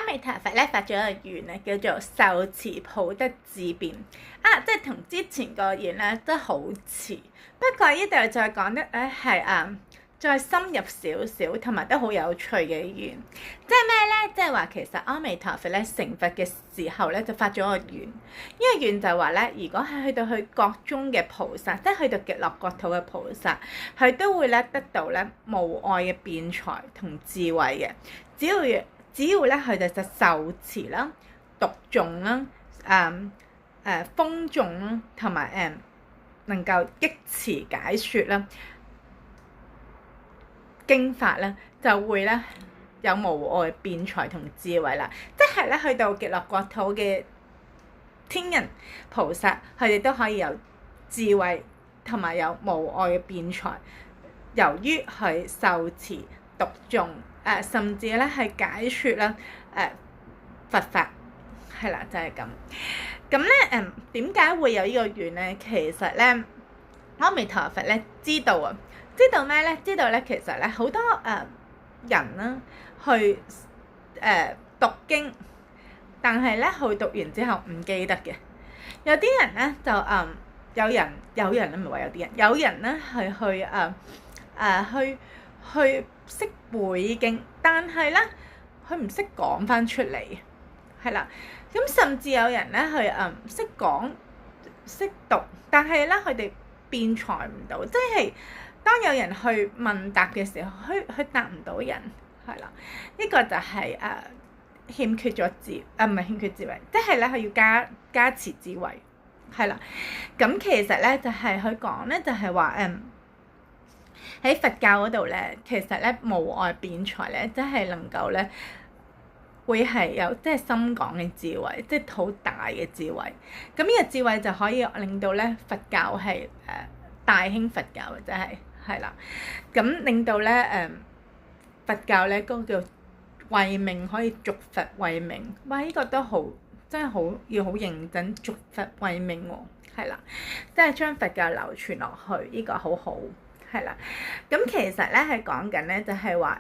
彌陀佛咧發咗個願咧，叫做受持普德智辯啊，即係同之前個願咧都好似，不過呢度再講得係再深入少少，同埋都好有趣嘅願，即係咩咧？即係話其實阿彌陀佛咧成佛嘅時候咧就發咗個願，呢個願就話咧，如果係去到去國中嘅菩薩，即係去到極樂國土嘅菩薩，佢都會咧得到咧無礙嘅辯才同智慧嘅，只要咧佢哋就受持啦、讀誦啦、諷誦啦，同埋能夠憶持解說啦。經法咧就會咧有無礙辯才同智慧啦，即係咧去到極樂國土嘅天人菩薩，佢哋都可以有智慧同埋有無礙嘅辯才。由於佢受持讀誦甚至咧係解說啦佛法，係啦就係咁。咁咧點解會有呢個願咧？其實咧阿彌陀佛咧知道咩咧？知道咧，其實咧好多人啦去讀經，但係咧佢讀完之後唔記得嘅。有啲人咧就有人咧唔係話有啲人，有人咧係去識背經，但係咧佢唔識講翻出嚟，係啦。咁甚至有人咧去識講識讀，但係咧佢哋辯才唔到，即係。當有人去問答嘅時候，佢答唔到人，係啦，呢個就係欠缺咗唔係欠缺智慧，即係咧佢要加持智慧，係啦。咁其實咧就係佢講咧，就係話喺佛教嗰度咧，其實咧無礙辯才咧，即係能夠咧會係有即係深廣嘅智慧，即係好大嘅智慧。咁呢個智慧就可以令到咧佛教係大興佛教嘅，真係。係啦，咁令到咧佛教咧嗰個叫慧命可以續佛慧命，哇！呢個都好真係好要好認真續佛慧命喎，係啦，即係將佛教流傳落去，呢個好好係啦。咁其實咧係講緊咧就係話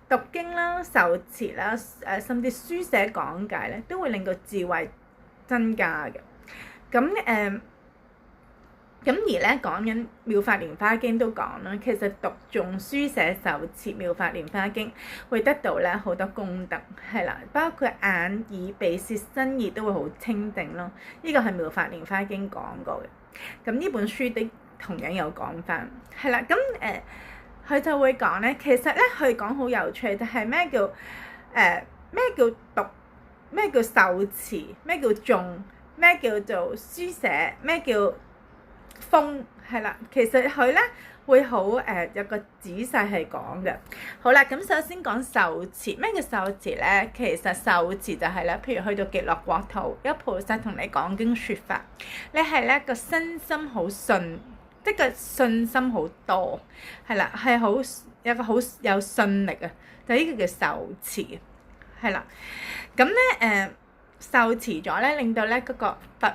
讀經啦、受持啦、甚至書寫講解咧，都會令到智慧增加嘅。咁而咧講緊《妙法蓮華經》都講啦，其實讀誦書寫受持《妙法蓮華經》會得到咧好多功德，係啦，包括眼耳鼻舌身意都會好清淨咯。呢個係《妙法蓮華經》講過嘅。咁呢本書的同樣有講翻，係啦。咁佢就會講咧，其實咧佢講好有趣，就係咩叫讀，咩叫受持，咩叫誦，咩叫做書寫，咩叫風，係啦，其實佢咧會好有個仔細係講嘅。好啦，咁首先講受持，咩叫受持咧？其實受持就係咧，譬如去到極樂國土，有菩薩同你講經説法，你係咧個身心好信，即係個信心好多，係啦，係好有個好有信力啊，就呢個叫受持，係啦。咁咧受持咗咧，令到咧嗰個佛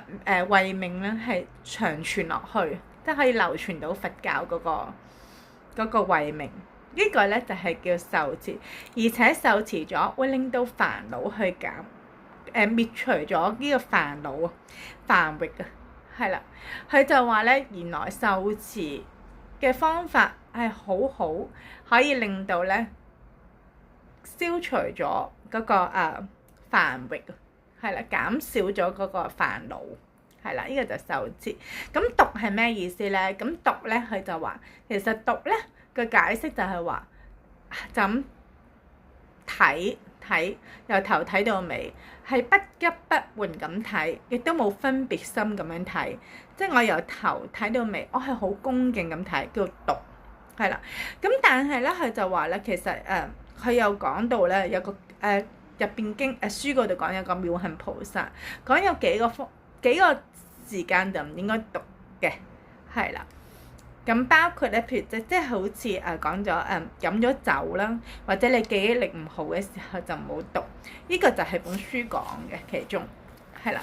慧命咧係長存落去，即係可以流傳到佛教嗰個慧命。呢個咧就係叫受持，而且受持咗會令到煩惱去減，滅除咗呢個煩惱啊、煩惱啊，係啦。佢就話咧，原來受持嘅方法係好好，可以令到咧消除咗嗰個煩惱。係啦，減少咗嗰個煩惱，係啦，呢個就受持。咁讀係咩意思咧？咁讀咧，佢就話其實讀咧個解釋就係話就咁睇，由頭睇到尾，係不急不緩咁睇，亦都冇分別心咁樣睇。即係我由頭睇到尾，我係好恭敬咁睇，叫讀，係啦。咁但係咧，佢就話咧，其實佢有講到咧，有個入邊經書嗰度講有個妙行菩薩，講有幾個時間就唔應該讀嘅，係啦。咁包括咧，譬如即係好似講咗飲咗酒啦，或者你記憶力唔好嘅時候就唔好讀，呢個就係本書講嘅其中，係啦。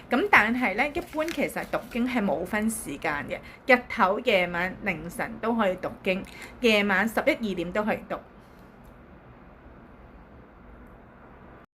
咁但係咧，一般其實讀經係冇分時間嘅，日頭、夜晚、凌晨都可以讀經，夜晚11、2點都可以讀。